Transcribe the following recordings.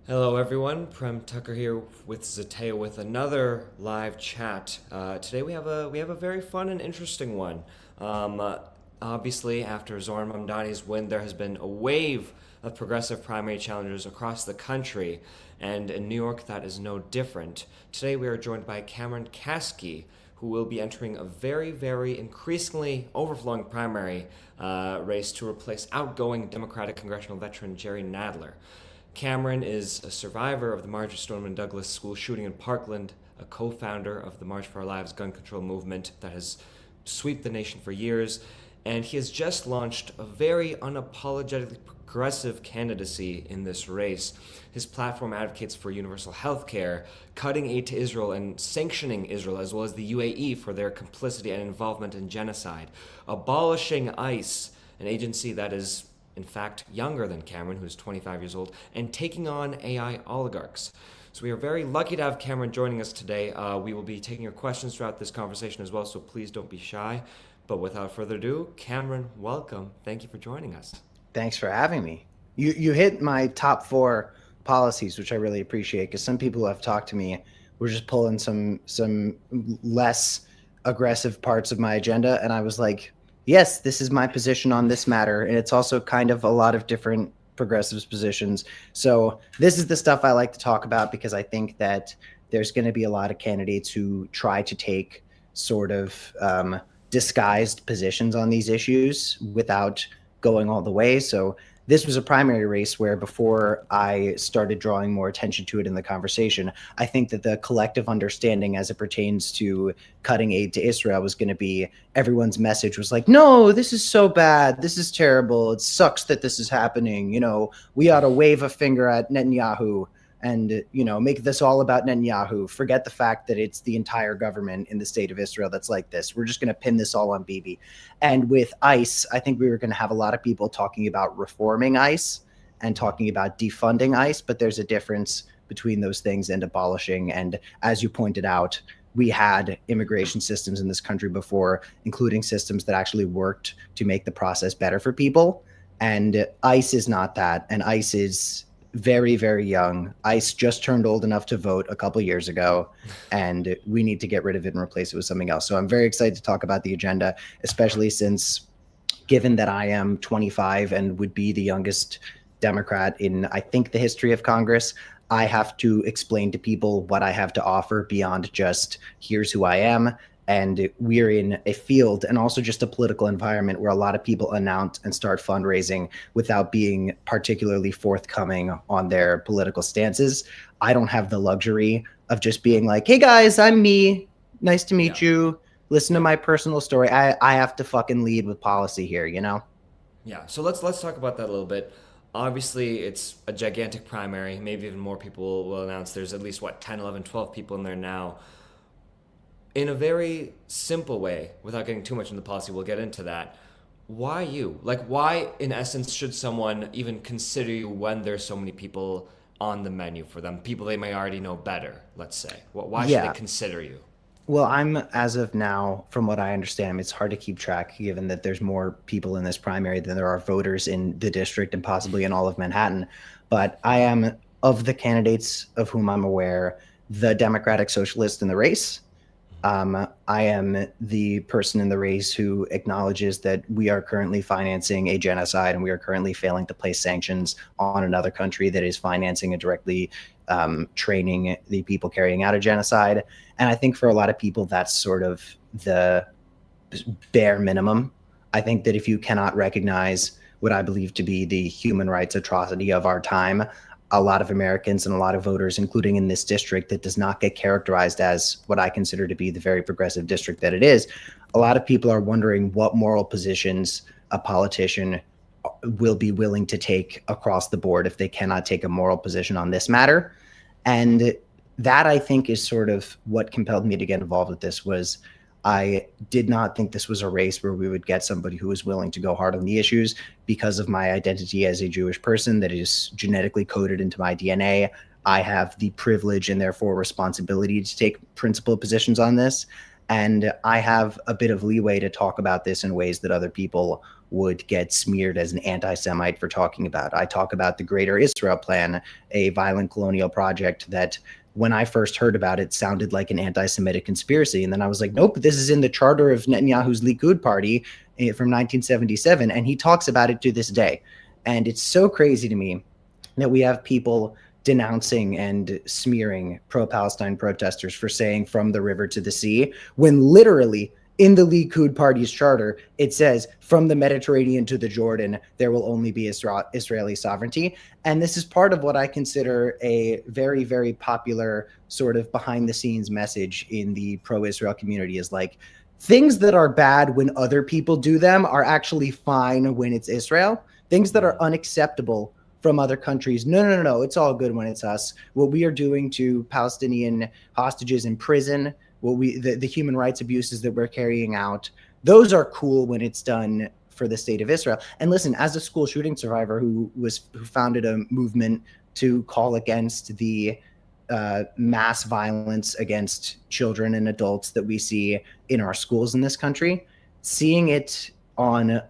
Hello, everyone. Prem Thakker here with Zeteo with another live chat. Today we have a very fun and interesting one. Obviously, after Zoran Mamdani's win, there has been a wave of progressive primary challengers across the country, and in New York, that is no different. Today, we are joined by Cameron Kasky, who will be entering a very increasingly overflowing primary race to replace outgoing Democratic congressional veteran Jerry Nadler. Cameron is a survivor of the Marjory Stoneman Douglas school shooting in Parkland, a co-founder of the March for Our Lives gun control movement that has swept the nation for years, and he has just launched a very unapologetically progressive candidacy in this race. His platform advocates for universal health care, cutting aid to Israel, and sanctioning Israel as well as the UAE for their complicity and involvement in genocide, abolishing ICE, an agency that is in fact younger than Cameron, who's 25 years old, and taking on AI oligarchs. So we are very lucky to have Cameron joining us today. We will be taking your questions throughout this conversation as well, so please don't be shy. But without further ado, Cameron, welcome. Thank you for joining us. Thanks for having me. You hit my top four policies, which I really appreciate, because some people who have talked to me were just pulling some less aggressive parts of my agenda, and I was like, yes, this is my position on this matter, and it's also kind of a lot of different progressives' positions. So this is the stuff I like to talk about because I think that there's going to be a lot of candidates who try to take sort of disguised positions on these issues without going all the way. So this was a primary race where before I started drawing more attention to it in the conversation, I think that the collective understanding as it pertains to cutting aid to Israel was going to be everyone's message was like, no, this is so bad. This is terrible. It sucks that this is happening. You know, we ought to wave a finger at Netanyahu and, you know, make this all about Netanyahu. Forget the fact that it's the entire government in the state of Israel that's like this. We're just going to pin this all on Bibi. And with ICE, I think we were going to have a lot of people talking about reforming ICE and talking about defunding ICE, but there's a difference between those things and abolishing. And as you pointed out, we had immigration systems in this country before, including systems that actually worked to make the process better for people. And ICE is not that. And ICE is very young. ICE just turned old enough to vote a couple years ago, and we need to get rid of it and replace it with something else. So I'm very excited to talk about the agenda, especially since, given that I am 25 and would be the youngest Democrat in, I think, the history of Congress, I have to explain to people what I have to offer beyond just here's who I am. And we're in a field and also just a political environment where a lot of people announce and start fundraising without being particularly forthcoming on their political stances. I don't have the luxury of just being like, hey guys, I'm me. Nice to meet you. Listen to my personal story. I have to fucking lead with policy here, you know? Yeah, so let's talk about that a little bit. Obviously, it's a gigantic primary. Maybe even more people will announce. There's at least, 10, 11, 12 people in there now. In a very simple way, without getting too much into policy, we'll get into that. Why you? Like, why, in essence, should someone even consider you when there's so many people on the menu for them? People they may already know better, let's say. Why should Yeah. they consider you? Well, I'm, as of now, from what I understand, it's hard to keep track given that there's more people in this primary than there are voters in the district and possibly in all of Manhattan. But I am, of the candidates of whom I'm aware, the Democratic socialist in the race. I am the person in the race who acknowledges that we are currently financing a genocide and we are currently failing to place sanctions on another country that is financing and directly training the people carrying out a genocide. And I think for a lot of people, that's sort of the bare minimum. I think that if you cannot recognize what I believe to be the human rights atrocity of our time, a lot of Americans and a lot of voters, including in this district that does not get characterized as what I consider to be the very progressive district that it is, a lot of people are wondering what moral positions a politician will be willing to take across the board if they cannot take a moral position on this matter. And that, I think, is sort of what compelled me to get involved with this. Was I did not think this was a race where we would get somebody who was willing to go hard on the issues because of my identity as a Jewish person that is genetically coded into my DNA. I have the privilege and therefore responsibility to take principled positions on this. And I have a bit of leeway to talk about this in ways that other people would get smeared as an anti-Semite for talking about. I talk about the Greater Israel Plan, a violent colonial project that when I first heard about it sounded like an anti-Semitic conspiracy. And then I was like, nope, this is in the charter of Netanyahu's Likud party from 1977. And he talks about it to this day. And it's so crazy to me that we have people denouncing and smearing pro-Palestine protesters for saying from the river to the sea, when literally in the Likud party's charter, it says from the Mediterranean to the Jordan, there will only be Israeli sovereignty. And this is part of what I consider a very, very popular sort of behind the scenes message in the pro-Israel community, is like, things that are bad when other people do them are actually fine when it's Israel. Things that are unacceptable from other countries, no, it's all good when it's us. What we are doing to Palestinian hostages in prison, the human rights abuses that we're carrying out, those are cool when it's done for the state of Israel. And listen, as a school shooting survivor who founded a movement to call against the mass violence against children and adults that we see in our schools in this country, seeing it on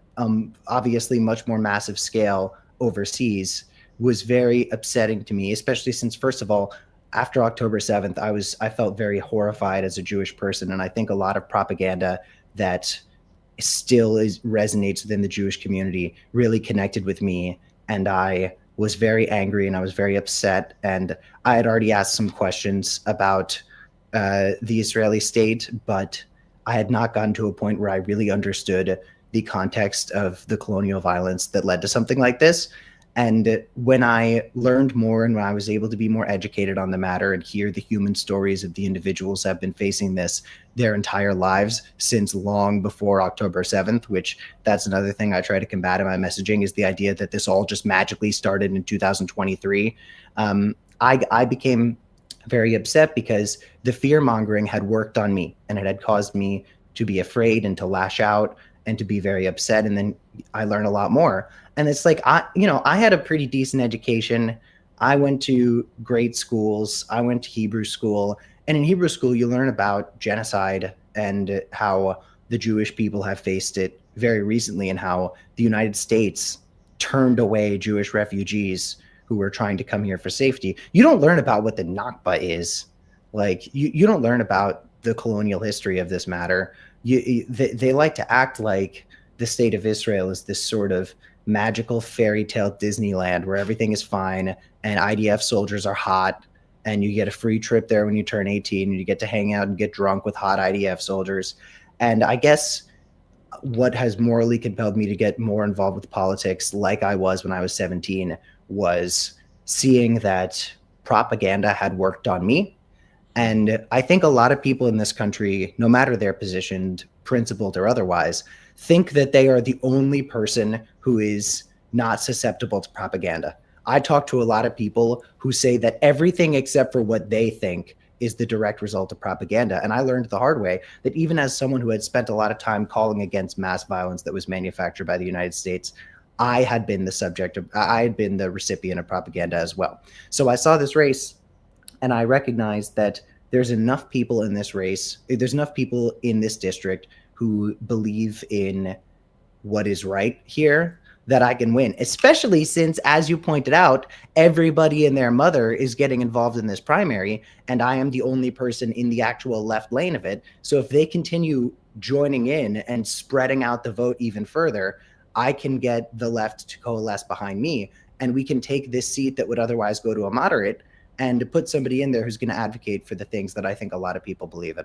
obviously much more massive scale overseas was very upsetting to me, especially since, first of all, after October 7th, I felt very horrified as a Jewish person. And I think a lot of propaganda that still resonates within the Jewish community really connected with me. And I was very angry and I was very upset. And I had already asked some questions about the Israeli state, but I had not gotten to a point where I really understood the context of the colonial violence that led to something like this. And when I learned more and when I was able to be more educated on the matter and hear the human stories of the individuals that have been facing this their entire lives since long before October 7th, which that's another thing I try to combat in my messaging, is the idea that this all just magically started in 2023. I became very upset because the fear mongering had worked on me and it had caused me to be afraid and to lash out and to be very upset. And then I learned a lot more. And it's like, I had a pretty decent education. I went to great schools. I went to Hebrew school. And in Hebrew school, you learn about genocide and how the Jewish people have faced it very recently and how the United States turned away Jewish refugees who were trying to come here for safety. You don't learn about what the Nakba is. Like, you don't learn about the colonial history of this matter. They like to act like the state of Israel is this sort of magical fairy tale Disneyland where everything is fine and IDF soldiers are hot and you get a free trip there when you turn 18 and you get to hang out and get drunk with hot IDF soldiers. And I guess what has morally compelled me to get more involved with politics, like I was when I was 17, was seeing that propaganda had worked on me. And I think a lot of people in this country, no matter their position, principled or otherwise, think that they are the only person who is not susceptible to propaganda. I talk to a lot of people who say that everything except for what they think is the direct result of propaganda. And I learned the hard way that even as someone who had spent a lot of time calling against mass violence that was manufactured by the United States, I had been the recipient of propaganda as well. So I saw this race and I recognized that there's enough people in this race, there's enough people in this district who believe in what is right here that I can win, especially since, as you pointed out, everybody and their mother is getting involved in this primary, and I am the only person in the actual left lane of it. So if they continue joining in and spreading out the vote even further, I can get the left to coalesce behind me, and we can take this seat that would otherwise go to a moderate and put somebody in there who's going to advocate for the things that I think a lot of people believe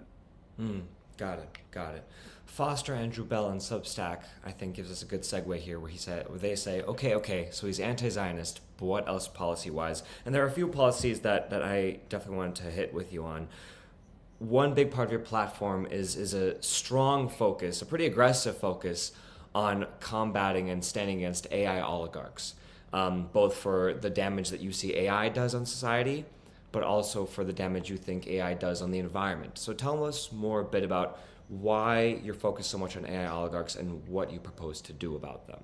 in. Got it. Foster Andrew Bell in Substack, I think, gives us a good segue here, where they say, okay, so he's anti-Zionist, but what else policy-wise? And there are a few policies that I definitely wanted to hit with you on. One big part of your platform is a strong focus, a pretty aggressive focus, on combating and standing against AI oligarchs, both for the damage that you see AI does on society, but also for the damage you think AI does on the environment. So tell us more a bit about why you're focused so much on AI oligarchs and what you propose to do about them.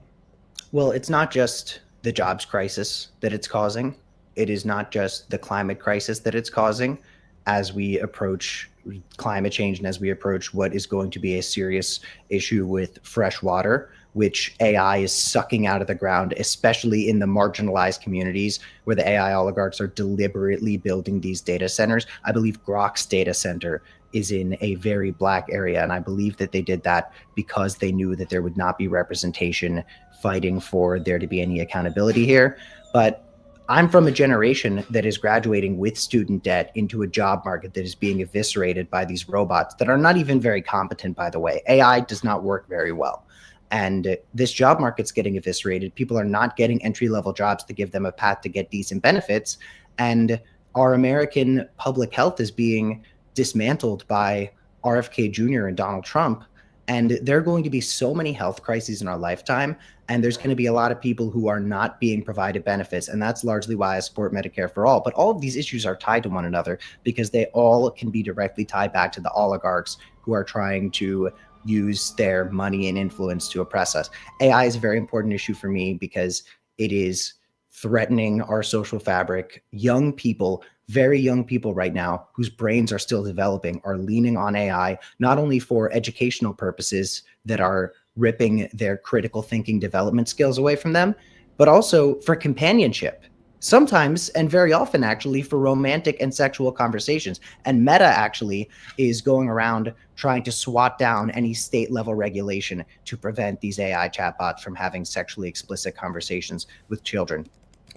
Well, it's not just the jobs crisis that it's causing. It is not just the climate crisis that it's causing as we approach climate change and as we approach what is going to be a serious issue with fresh water. which AI is sucking out of the ground, especially in the marginalized communities where the AI oligarchs are deliberately building these data centers. I believe Grok's data center is in a very black area, and I believe that they did that because they knew that there would not be representation fighting for there to be any accountability here. But I'm from a generation that is graduating with student debt into a job market that is being eviscerated by these robots that are not even very competent, by the way. AI does not work very well. And this job market's getting eviscerated. People are not getting entry-level jobs to give them a path to get decent benefits. And our American public health is being dismantled by RFK Jr. and Donald Trump. And there are going to be so many health crises in our lifetime. And there's going to be a lot of people who are not being provided benefits. And that's largely why I support Medicare for all. But all of these issues are tied to one another because they all can be directly tied back to the oligarchs who are trying to use their money and influence to oppress us. AI is a very important issue for me because it is threatening our social fabric. Young people, very young people right now, whose brains are still developing, are leaning on AI, not only for educational purposes that are ripping their critical thinking development skills away from them, but also for companionship. Sometimes, and very often actually, for romantic and sexual conversations. And Meta actually is going around trying to swat down any state level regulation to prevent these AI chatbots from having sexually explicit conversations with children.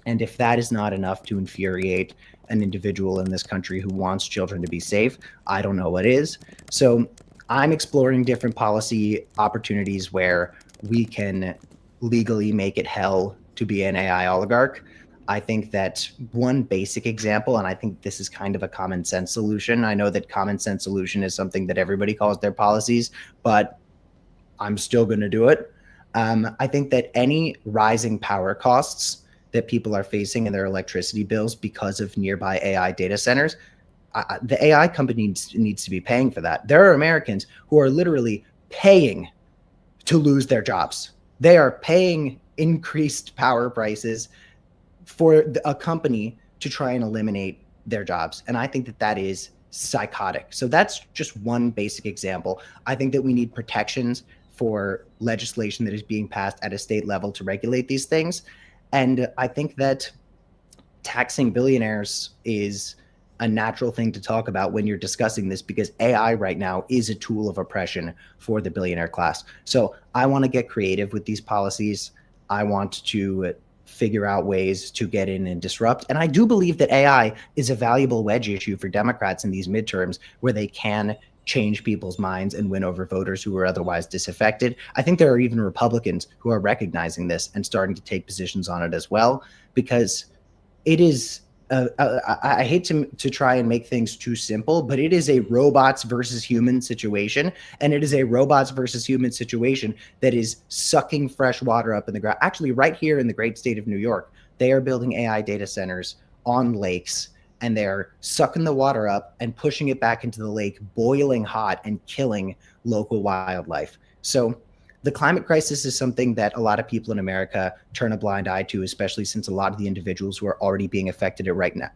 And if that is not enough to infuriate an individual in this country who wants children to be safe, I don't know what is. So I'm exploring different policy opportunities where we can legally make it hell to be an AI oligarch. I think that one basic example, and I think this is kind of a common sense solution. I know that common sense solution is something that everybody calls their policies, but I'm still going to do it. I think that any rising power costs that people are facing in their electricity bills because of nearby AI data centers, the AI company needs to be paying for that. There are Americans who are literally paying to lose their jobs. They are paying increased power prices for a company to try and eliminate their jobs. And I think that that is psychotic. So that's just one basic example. I think that we need protections for legislation that is being passed at a state level to regulate these things. And I think that taxing billionaires is a natural thing to talk about when you're discussing this, because AI right now is a tool of oppression for the billionaire class. So I want to get creative with these policies. I want to figure out ways to get in and disrupt. And I do believe that AI is a valuable wedge issue for Democrats in these midterms where they can change people's minds and win over voters who are otherwise disaffected. I think there are even Republicans who are recognizing this and starting to take positions on it as well, because it is I hate to try and make things too simple, but it is a robots versus human situation. And it is a robots versus human situation that is sucking fresh water up in the ground. Actually, right here in the great state of New York, they are building AI data centers on lakes, and they're sucking the water up and pushing it back into the lake, boiling hot and killing local wildlife. So the climate crisis is something that a lot of people in America turn a blind eye to, especially since a lot of the individuals who are already being affected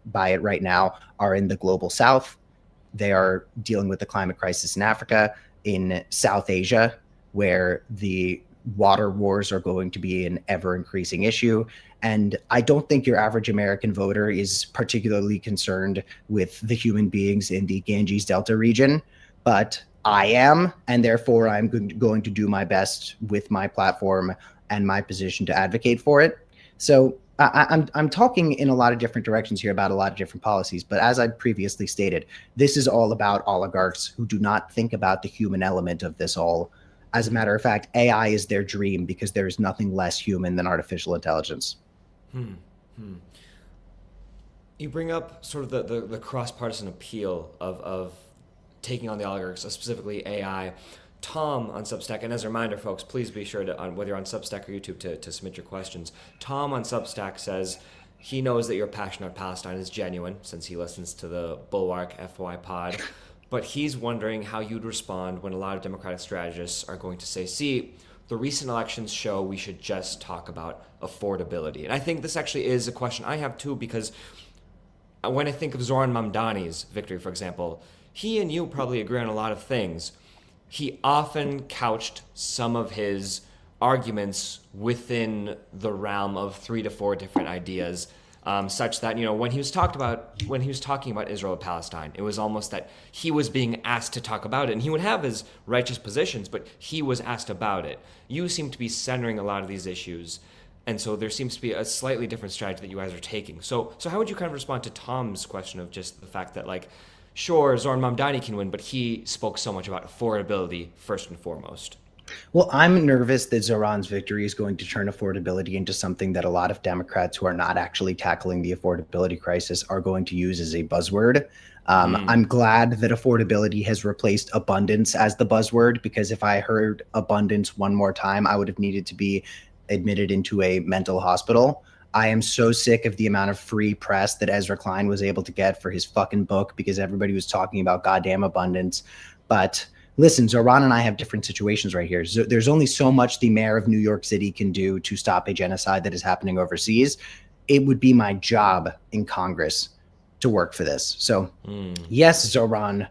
by it right now are in the global south. They are dealing with the climate crisis in Africa, in South Asia, where the water wars are going to be an ever increasing issue. And I don't think your average American voter is particularly concerned with the human beings in the Ganges Delta region, but I am, and therefore I'm going to do my best with my platform and my position to advocate for it. So I'm talking in a lot of different directions here about a lot of different policies, but as I previously stated, this is all about oligarchs who do not think about the human element of this all. As a matter of fact, AI is their dream because there is nothing less human than artificial intelligence. You bring up sort of the cross-partisan appeal of taking on the oligarchs, specifically AI. Tom on Substack, and as a reminder, folks, please be sure to, whether you're on Substack or YouTube, to submit your questions. Tom on Substack says he knows that your passion on Palestine is genuine, since he listens to the Bulwark FY pod, but he's wondering how you'd respond when a lot of Democratic strategists are going to say, see, the recent elections show we should just talk about affordability. And I think this actually is a question I have too, because when I think of Zoran Mamdani's victory, for example, he and you probably agree on a lot of things. He often couched some of his arguments within the realm of 3 to 4 different ideas, such that, you know, when he was talking about Israel-Palestine, it was almost that he was being asked to talk about it, and he would have his righteous positions, but he was asked about it. You seem to be centering a lot of these issues, and so there seems to be a slightly different strategy that you guys are taking. So how would you kind of respond to Tom's question of just the fact that, like, sure, Zoran Mamdani can win, but he spoke so much about affordability first and foremost? Well, I'm nervous that Zoran's victory is going to turn affordability into something that a lot of Democrats who are not actually tackling the affordability crisis are going to use as a buzzword. I'm glad that affordability has replaced abundance as the buzzword, because if I heard abundance one more time, I would have needed to be admitted into a mental hospital. I am so sick of the amount of free press that Ezra Klein was able to get for his fucking book because everybody was talking about goddamn abundance. But listen, Zoran and I have different situations right here. There's only so much the mayor of New York City can do to stop a genocide that is happening overseas. It would be my job in Congress to work for this. So yes, Zoran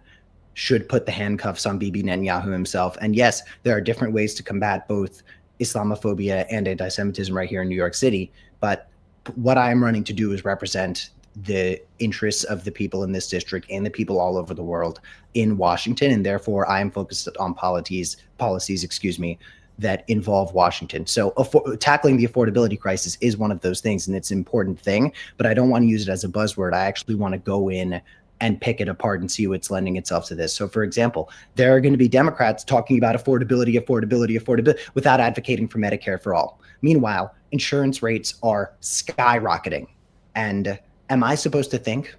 should put the handcuffs on Bibi Netanyahu himself. And yes, there are different ways to combat both Islamophobia and anti-Semitism right here in New York City. But what I am running to do is represent the interests of the people in this district and the people all over the world in Washington. And therefore, I am focused on policies, that involve Washington. So tackling the affordability crisis is one of those things, and it's an important thing, but I don't want to use it as a buzzword. I actually want to go in and pick it apart and see what's lending itself to this. So for example, there are going to be Democrats talking about affordability without advocating for Medicare for all. Meanwhile, insurance rates are skyrocketing. And am I supposed to think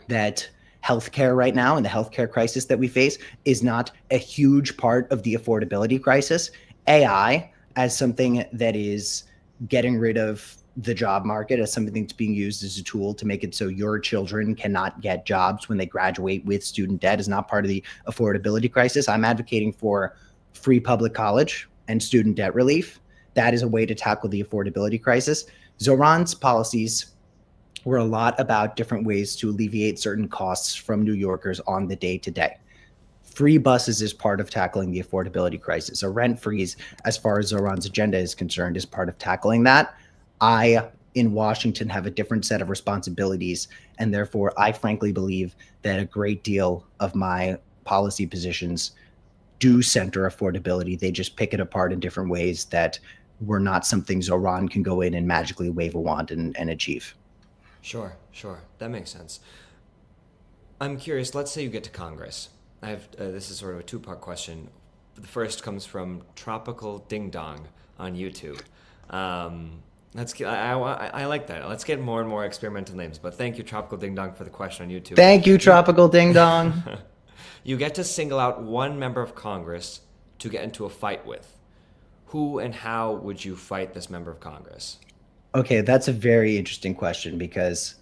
that healthcare right now and the healthcare crisis that we face is not a huge part of the affordability crisis? AI as something that is getting rid of the job market, as something that's being used as a tool to make it so your children cannot get jobs when they graduate with student debt, is not part of the affordability crisis. I'm advocating for free public college and student debt relief. That is a way to tackle the affordability crisis. Zoran's policies were a lot about different ways to alleviate certain costs from New Yorkers on the day-to-day. Free buses is part of tackling the affordability crisis. A rent freeze, as far as Zoran's agenda is concerned, is part of tackling that. I, in Washington, have a different set of responsibilities, and therefore I frankly believe that a great deal of my policy positions do center affordability. They just pick it apart in different ways that were not something Zoran can go in and magically wave a wand and achieve. Sure. That makes sense. I'm curious, let's say you get to Congress. This is sort of a two-part question. The first comes from Tropical Ding Dong on YouTube. I like that. Let's get more and more experimental names. But thank you, Tropical Ding Dong, for the question on YouTube. Thank you, Tropical Ding Dong. You get to single out one member of Congress to get into a fight with. Who and how would you fight this member of Congress? Okay, that's a very interesting question because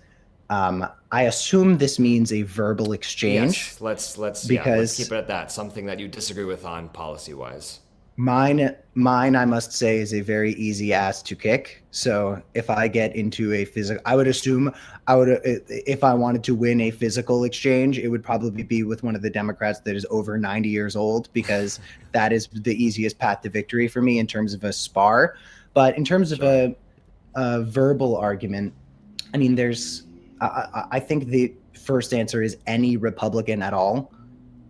I assume this means a verbal exchange. Yes, let's keep it at that. Something that you disagree with on policy-wise. Mine, I must say, is a very easy ass to kick. So if I get into a physical, I would assume if I wanted to win a physical exchange, it would probably be with one of the Democrats that is over 90 years old, because that is the easiest path to victory for me in terms of a spar. But in terms of a verbal argument, I mean, I think the first answer is any Republican at all.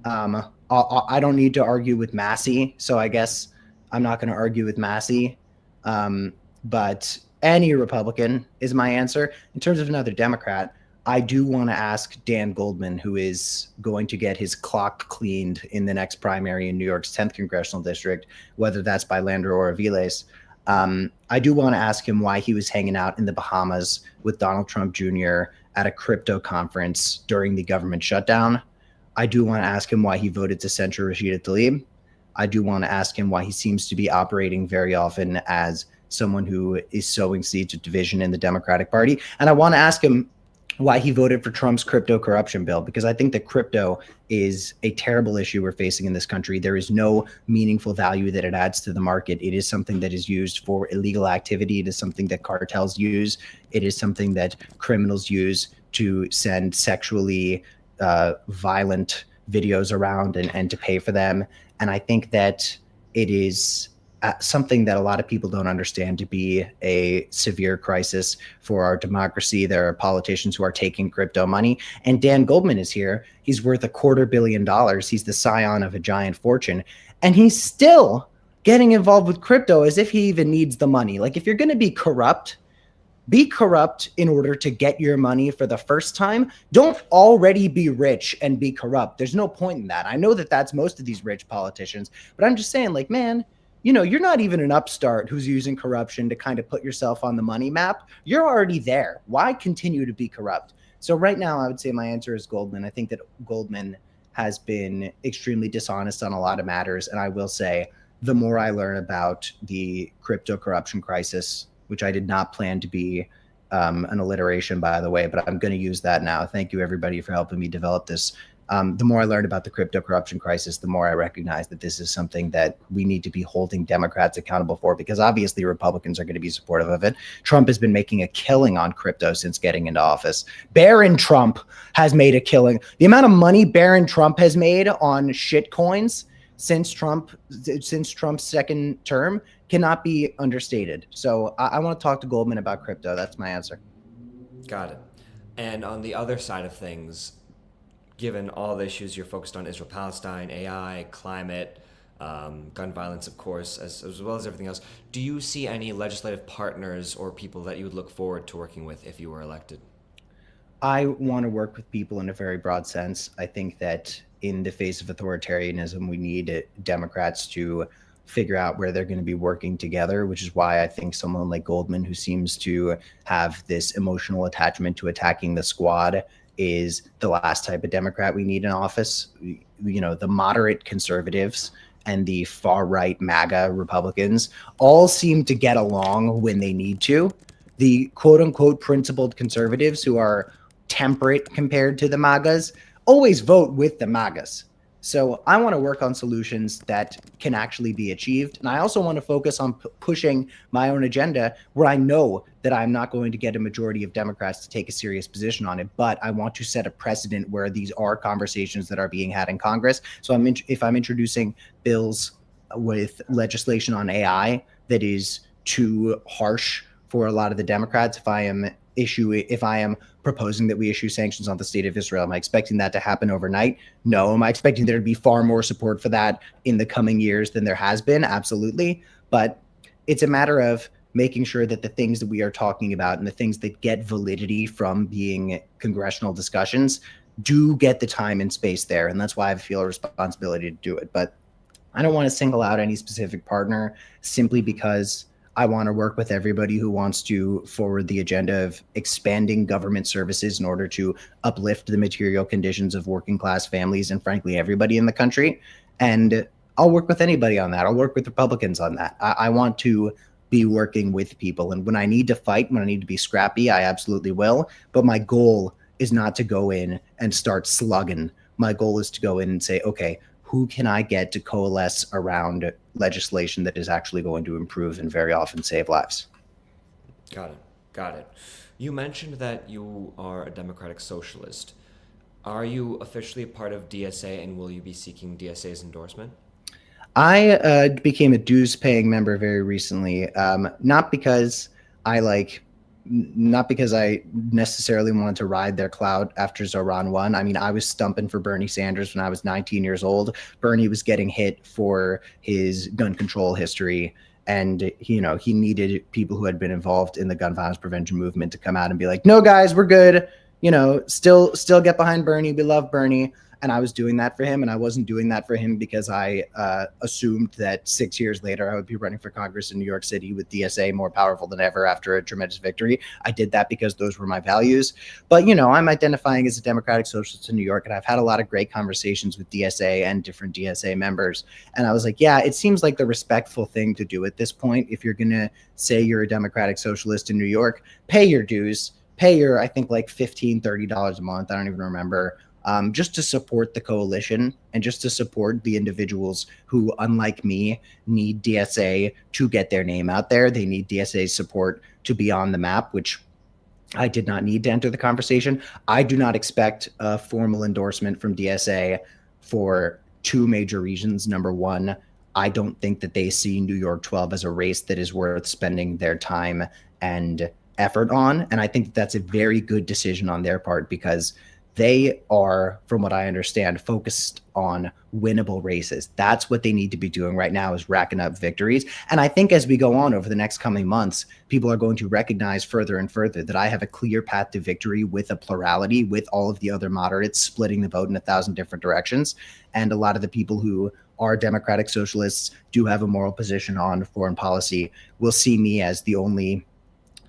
I don't need to argue with Massey, so I guess I'm not going to argue with Massey. But any Republican is my answer. In terms of another Democrat, I do want to ask Dan Goldman, who is going to get his clock cleaned in the next primary in New York's 10th congressional district, whether that's by Lander or Aviles. I do want to ask him why he was hanging out in the Bahamas with Donald Trump Jr. at a crypto conference during the government shutdown. I do want to ask him why he voted to censure Rashida Tlaib. I do want to ask him why he seems to be operating very often as someone who is sowing seeds of division in the Democratic Party. And I want to ask him why he voted for Trump's crypto corruption bill, because I think that crypto is a terrible issue we're facing in this country. There is no meaningful value that it adds to the market. It is something that is used for illegal activity. It is something that cartels use. It is something that criminals use to send sexually violent videos around and to pay for them. And I think that it is something that a lot of people don't understand to be a severe crisis for our democracy. There are politicians who are taking crypto money, and Dan Goldman is here. He's worth $250 million. He's the scion of a giant fortune, and he's still getting involved with crypto as if he even needs the money. Like, if you're going to be corrupt in order to get your money for the first time. Don't already be rich and be corrupt. There's no point in that. I know that that's most of these rich politicians, but I'm just saying, like, man, you're not even an upstart who's using corruption to kind of put yourself on the money map. You're already there. Why continue to be corrupt? So right now, I would say my answer is Goldman. I think that Goldman has been extremely dishonest on a lot of matters. And I will say, the more I learn about the crypto corruption crisis, which I did not plan to be an alliteration, by the way, but I'm going to use that now. Thank you, everybody, for helping me develop this. The more I learned about the crypto corruption crisis, the more I recognize that this is something that we need to be holding Democrats accountable for, because obviously Republicans are going to be supportive of it. Trump has been making a killing on crypto since getting into office. Barron Trump has made a killing. The amount of money Barron Trump has made on shit coins since Trump's second term cannot be understated. So I want to talk to Goldman about crypto. That's my answer. Got it. And on the other side of things, given all the issues you're focused on, Israel-Palestine, AI, climate, gun violence, of course, as well as everything else, do you see any legislative partners or people that you would look forward to working with if you were elected? I want to work with people in a very broad sense. I think that in the face of authoritarianism, we need Democrats to figure out where they're going to be working together, which is why I think someone like Goldman, who seems to have this emotional attachment to attacking the squad, is the last type of Democrat we need in office. The moderate conservatives and the far right MAGA Republicans all seem to get along when they need to. The quote unquote principled conservatives, who are temperate compared to the MAGAs, always vote with the MAGAs. So I want to work on solutions that can actually be achieved. And I also want to focus on pushing my own agenda where I know that I'm not going to get a majority of Democrats to take a serious position on it, but I want to set a precedent where these are conversations that are being had in Congress. So if I'm introducing bills with legislation on AI that is too harsh for a lot of the Democrats, if I am proposing that we issue sanctions on the state of Israel, am I expecting that to happen overnight? No. Am I expecting there to be far more support for that in the coming years than there has been? Absolutely. But it's a matter of making sure that the things that we are talking about and the things that get validity from being congressional discussions do get the time and space there. And that's why I feel a responsibility to do it. But I don't want to single out any specific partner simply because I want to work with everybody who wants to forward the agenda of expanding government services in order to uplift the material conditions of working class families and, frankly, everybody in the country. And I'll work with anybody on that. I'll work with Republicans on that. I want to be working with people. And when I need to fight, when I need to be scrappy, I absolutely will. But my goal is not to go in and start slugging. My goal is to go in and say, okay, who can I get to coalesce around legislation that is actually going to improve and very often save lives? Got it. You mentioned that you are a democratic socialist. Are you officially a part of DSA, and will you be seeking DSA's endorsement? I became a dues-paying member very recently, not because I necessarily wanted to ride their clout after Zoran won. I mean, I was stumping for Bernie Sanders when I was 19 years old. Bernie was getting hit for his gun control history, and he needed people who had been involved in the gun violence prevention movement to come out and be like, no, guys, we're good. Still get behind Bernie. We love Bernie. And I was doing that for him, and I wasn't doing that for him because I assumed that 6 years later I would be running for Congress in New York City with DSA more powerful than ever after a tremendous victory. I did that because those were my values. But, I'm identifying as a democratic socialist in New York, and I've had a lot of great conversations with DSA and different DSA members. And I was like, yeah, it seems like the respectful thing to do at this point. If you're going to say you're a democratic socialist in New York, pay your dues, pay your, I think, like $15, $30 a month. I don't even remember. Just to support the coalition and just to support the individuals who, unlike me, need DSA to get their name out there. They need DSA's support to be on the map, which I did not need to enter the conversation. I do not expect a formal endorsement from DSA for two major reasons. Number one, I don't think that they see New York 12 as a race that is worth spending their time and effort on. And I think that that's a very good decision on their part, because they are, from what I understand, focused on winnable races. That's what they need to be doing right now, is racking up victories. And I think as we go on over the next coming months, people are going to recognize further and further that I have a clear path to victory with a plurality, with all of the other moderates splitting the vote in 1,000 different directions. And a lot of the people who are democratic socialists, do have a moral position on foreign policy, will see me as the only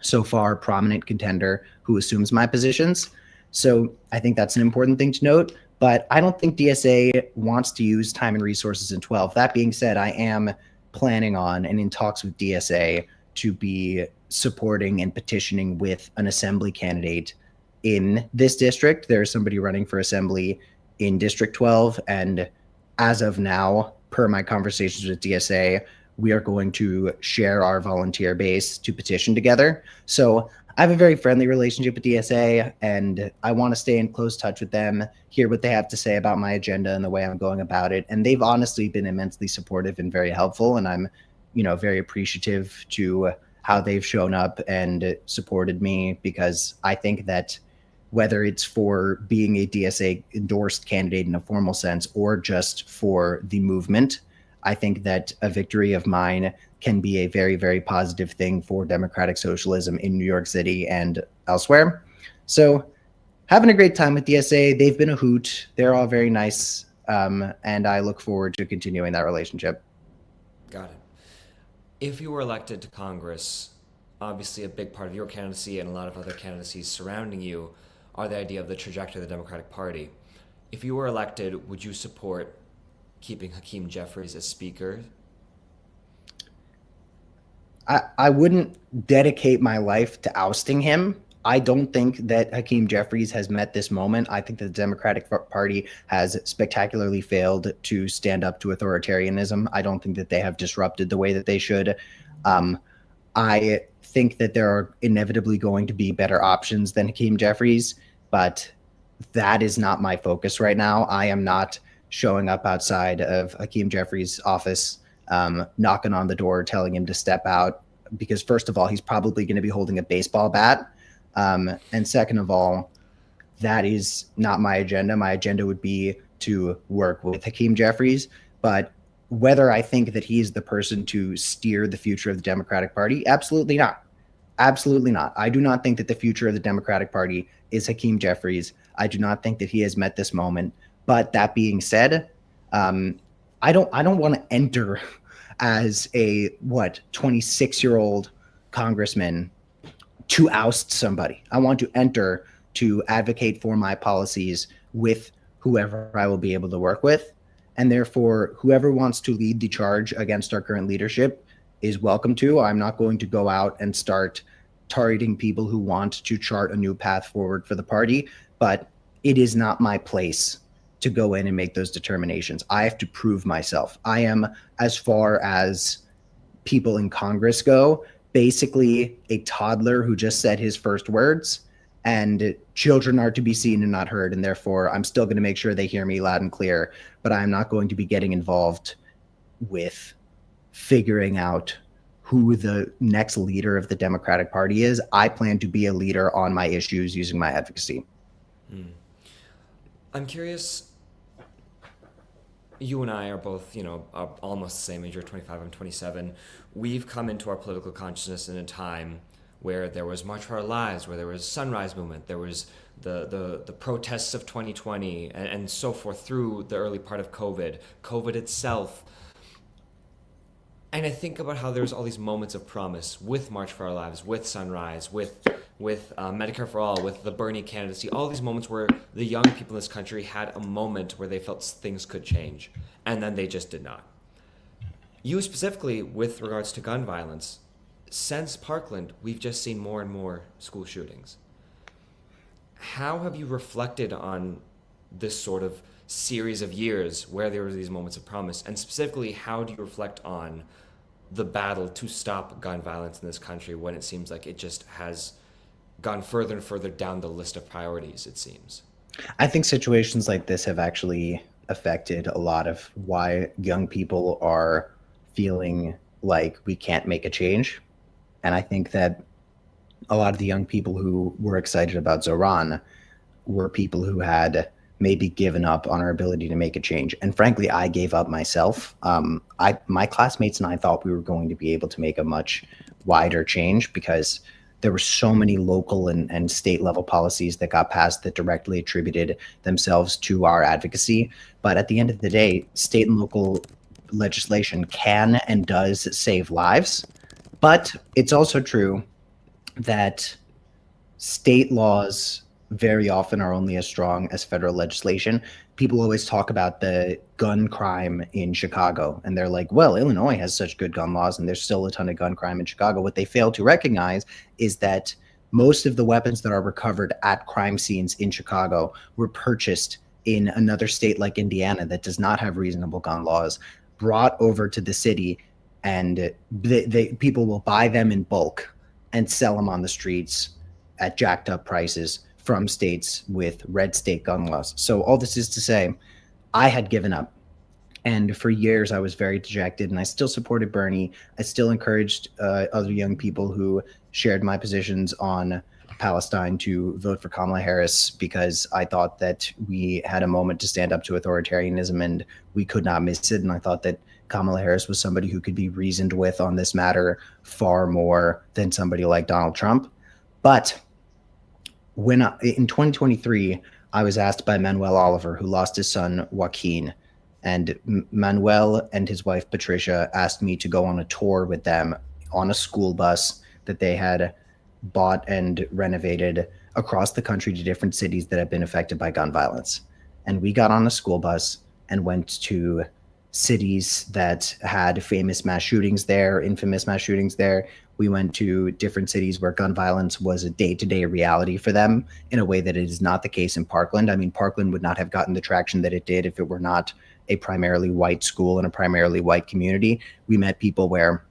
so far prominent contender who assumes my positions. So I think that's an important thing to note, but I don't think DSA wants to use time and resources in 12. That being said, I am planning on and in talks with DSA to be supporting and petitioning with an assembly candidate in this district. There's somebody running for assembly in District 12, and as of now, per my conversations with DSA, we are going to share our volunteer base to petition together. So I have a very friendly relationship with DSA, and I want to stay in close touch with them, hear what they have to say about my agenda and the way I'm going about it. And they've honestly been immensely supportive and very helpful. And I'm, very appreciative to how they've shown up and supported me, because I think that whether it's for being a DSA endorsed candidate in a formal sense or just for the movement, I think that a victory of mine can be a very, very positive thing for democratic socialism in New York City and elsewhere. So having a great time with DSA. They've been a hoot. They're all very nice. And I look forward to continuing that relationship. Got it. If you were elected to Congress, obviously a big part of your candidacy and a lot of other candidacies surrounding you are the idea of the trajectory of the Democratic Party. If you were elected, would you support keeping Hakeem Jeffries as Speaker? I wouldn't dedicate my life to ousting him. I don't think that Hakeem Jeffries has met this moment. I think that the Democratic Party has spectacularly failed to stand up to authoritarianism. I don't think that they have disrupted the way that they should. I think that there are inevitably going to be better options than Hakeem Jeffries, but that is not my focus right now. I am not showing up outside of Hakeem Jeffries' office, knocking on the door, telling him to step out, because first of all, he's probably going to be holding a baseball bat. And second of all, that is not my agenda. My agenda would be to work with Hakeem Jeffries, but whether I think that he's the person to steer the future of the Democratic Party, absolutely not. Absolutely not. I do not think that the future of the Democratic Party is Hakeem Jeffries. I do not think that he has met this moment. But that being said, I don't want to enter as a 26-year-old congressman to oust somebody. I want to enter to advocate for my policies with whoever I will be able to work with. And therefore, whoever wants to lead the charge against our current leadership is welcome to. I'm not going to go out and start targeting people who want to chart a new path forward for the party, but it is not my place to go in and make those determinations. I have to prove myself. I am, as far as people in Congress go, basically a toddler who just said his first words, and children are to be seen and not heard. And therefore, I'm still going to make sure they hear me loud and clear, but I'm not going to be getting involved with figuring out who the next leader of the Democratic Party is. I plan to be a leader on my issues using my advocacy. I'm curious, you and I are both, are almost the same age. You're 25, I'm 27. We've come into our political consciousness in a time where there was March for Our Lives, where there was Sunrise Movement, there was the protests of 2020, and so forth through the early part of COVID itself. And I think about how there's all these moments of promise with March for Our Lives, with Sunrise, with Medicare for All, with the Bernie candidacy, all these moments where the young people in this country had a moment where they felt things could change, and then they just did not. You specifically, with regards to gun violence, since Parkland, we've just seen more and more school shootings. How have you reflected on this sort of series of years where there were these moments of promise? And specifically, how do you reflect on the battle to stop gun violence in this country when it seems like it just has gone further and further down the list of priorities, it seems? I think situations like this have actually affected a lot of why young people are feeling like we can't make a change. And I think that a lot of the young people who were excited about Zoran were people who had maybe given up on our ability to make a change. And frankly, I gave up myself. My classmates and I thought we were going to be able to make a much wider change because there were so many local and state level policies that got passed that directly attributed themselves to our advocacy. But at the end of the day, state and local legislation can and does save lives. But it's also true that state laws very often are only as strong as federal legislation. People always talk about the gun crime in Chicago, and they're like, well, Illinois has such good gun laws, and there's still a ton of gun crime in Chicago. What they fail to recognize is that most of the weapons that are recovered at crime scenes in Chicago were purchased in another state like Indiana that does not have reasonable gun laws, brought over to the city, and people will buy them in bulk and sell them on the streets at jacked up prices from states with red state gun laws. So all this is to say, I had given up. And for years, I was very dejected, and I still supported Bernie. I still encouraged other young people who shared my positions on Palestine to vote for Kamala Harris because I thought that we had a moment to stand up to authoritarianism and we could not miss it. And I thought that Kamala Harris was somebody who could be reasoned with on this matter far more than somebody like Donald Trump. But in 2023, I was asked by Manuel Oliver, who lost his son Joaquin, and Manuel and his wife Patricia asked me to go on a tour with them on a school bus that they had bought and renovated across the country to different cities that have been affected by gun violence. And we got on a school bus and went to cities that had famous mass shootings there, infamous mass shootings there. We went to different cities where gun violence was a day-to-day reality for them in a way that it is not the case in Parkland. I mean, Parkland would not have gotten the traction that it did if it were not a primarily white school and a primarily white community. We met people where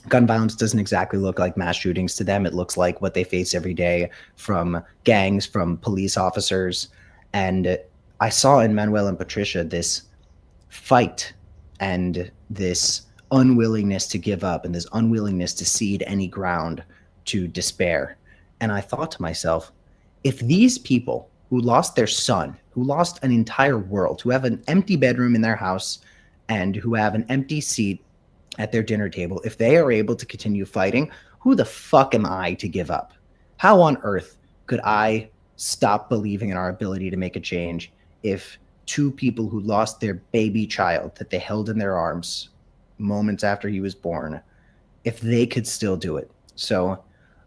gun violence doesn't exactly look like mass shootings to them. It looks like what they face every day from gangs, from police officers. And I saw in Manuel and Patricia this fight and this unwillingness to give up and this unwillingness to cede any ground to despair. And I thought to myself, if these people who lost their son, who lost an entire world, who have an empty bedroom in their house and who have an empty seat at their dinner table, if they are able to continue fighting, who the fuck am I to give up? How on earth could I stop believing in our ability to make a change if two people who lost their baby child that they held in their arms moments after he was born, if they could still do it? So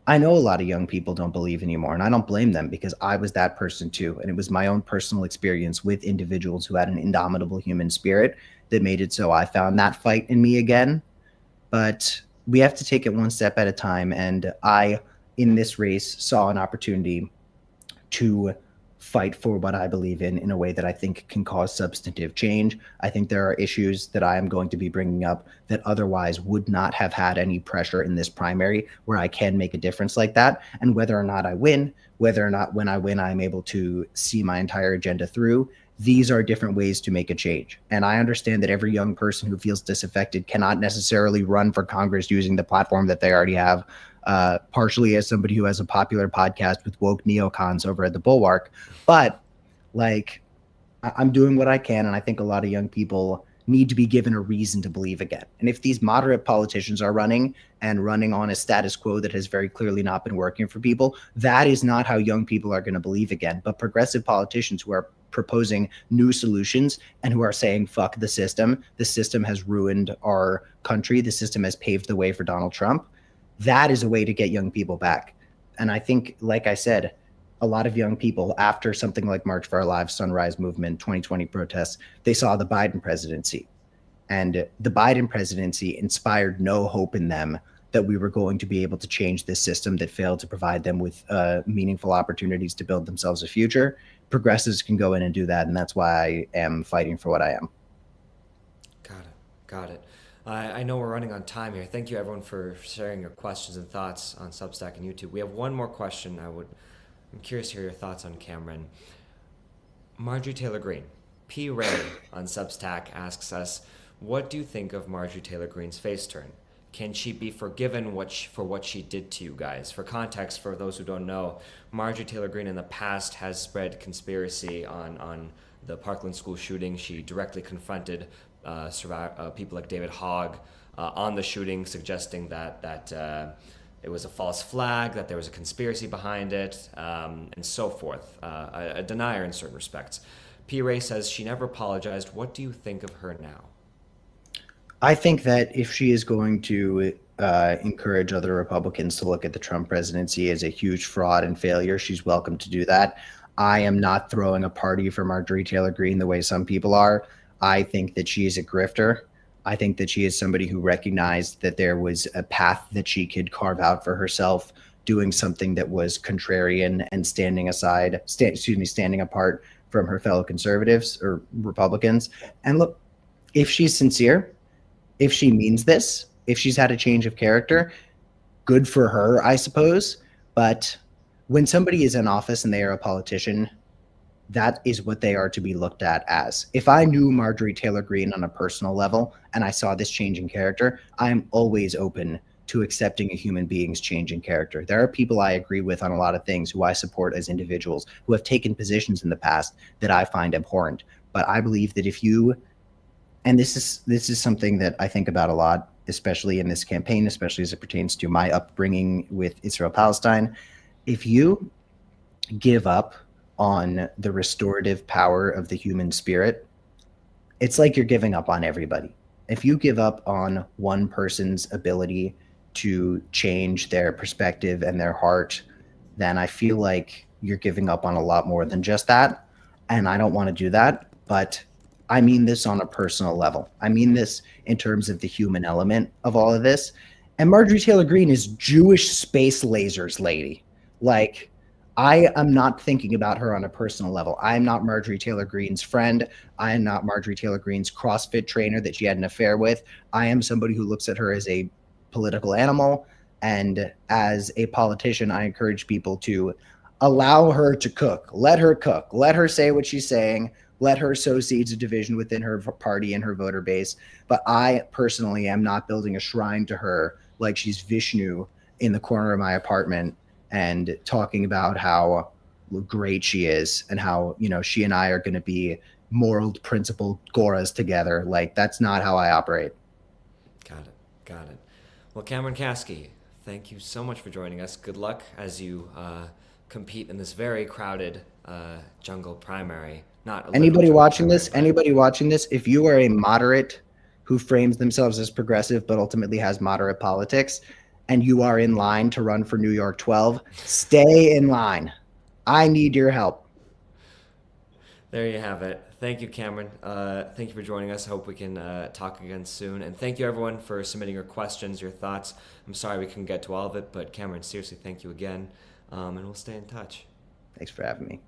I know a lot of young people don't believe anymore, and I don't blame them because I was that person too. And it was my own personal experience with individuals who had an indomitable human spirit that made it so I found that fight in me again. But we have to take it one step at a time. And I, in this race, saw an opportunity to fight for what I believe in a way that I think can cause substantive change. I think there are issues that I am going to be bringing up that otherwise would not have had any pressure in this primary where I can make a difference like that. And whether or not I win, whether or not when I win, I'm able to see my entire agenda through, these are different ways to make a change. And I understand that every young person who feels disaffected cannot necessarily run for Congress using the platform that they already have, partially as somebody who has a popular podcast with woke neocons over at the Bulwark. But like, I'm doing what I can, and I think a lot of young people need to be given a reason to believe again. And if these moderate politicians are running on a status quo that has very clearly not been working for people, that is not how young people are going to believe again. But progressive politicians who are proposing new solutions and who are saying, fuck the system has ruined our country, the system has paved the way for Donald Trump, that is a way to get young people back. And I think, like I said, a lot of young people, after something like March for Our Lives, Sunrise Movement, 2020 protests, they saw the Biden presidency. And the Biden presidency inspired no hope in them that we were going to be able to change this system that failed to provide them with meaningful opportunities to build themselves a future. Progressives can go in and do that, and that's why I am fighting for what I am. Got it. I know we're running on time here. Thank you, everyone, for sharing your questions and thoughts on Substack and YouTube. We have one more question I'm curious to hear your thoughts on, Cameron. Marjorie Taylor Greene. P. Ray on Substack asks us, what do you think of Marjorie Taylor Greene's face turn? Can she be forgiven for what she did to you guys? For context, for those who don't know, Marjorie Taylor Greene in the past has spread conspiracy on the Parkland school shooting. She directly confronted people like David Hogg on the shooting, suggesting that it was a false flag, that there was a conspiracy behind it, and so forth. A denier in certain respects. P. Ray says she never apologized. What do you think of her now? I think that if she is going to encourage other Republicans to look at the Trump presidency as a huge fraud and failure, she's welcome to do that. I am not throwing a party for Marjorie Taylor Greene the way some people are. I think that she is a grifter. I think that she is somebody who recognized that there was a path that she could carve out for herself, doing something that was contrarian and standing apart from her fellow conservatives or Republicans. And look, if she's sincere, if she means this, if she's had a change of character, good for her, I suppose. But when somebody is in office and they are a politician, that is what they are to be looked at as. If I knew Marjorie Taylor Greene on a personal level and I saw this change in character, I'm always open to accepting a human being's change in character. There are people I agree with on a lot of things who I support as individuals who have taken positions in the past that I find abhorrent. But I believe that if you, and this is something that I think about a lot, especially in this campaign, especially as it pertains to my upbringing with Israel-Palestine, if you give up on the restorative power of the human spirit, it's like you're giving up on everybody. If you give up on one person's ability to change their perspective and their heart, then I feel like you're giving up on a lot more than just that. And I don't want to do that, but I mean this on a personal level. I mean this in terms of the human element of all of this. And Marjorie Taylor Greene is Jewish space lasers lady. Like, I am not thinking about her on a personal level. I am not Marjorie Taylor Greene's friend. I am not Marjorie Taylor Greene's CrossFit trainer that she had an affair with. I am somebody who looks at her as a political animal. And as a politician, I encourage people to allow her to cook. Let her cook. Let her say what she's saying. Let her sow seeds of division within her party and her voter base. But I personally am not building a shrine to her like she's Vishnu in the corner of my apartment and talking about how great she is and how, you know, she and I are going to be moral, principled Goras together. Like, that's not how I operate. Got it. Well, Cameron Kasky, thank you so much for joining us. Good luck as you compete in this very crowded jungle primary. Anybody watching this, if you are a moderate who frames themselves as progressive but ultimately has moderate politics, and you are in line to run for New York 12, stay in line. I need your help. There you have it. Thank you, Cameron. Thank you for joining us. Hope we can talk again soon. And thank you, everyone, for submitting your questions, your thoughts. I'm sorry we couldn't get to all of it, but Cameron, seriously, thank you again. And we'll stay in touch. Thanks for having me.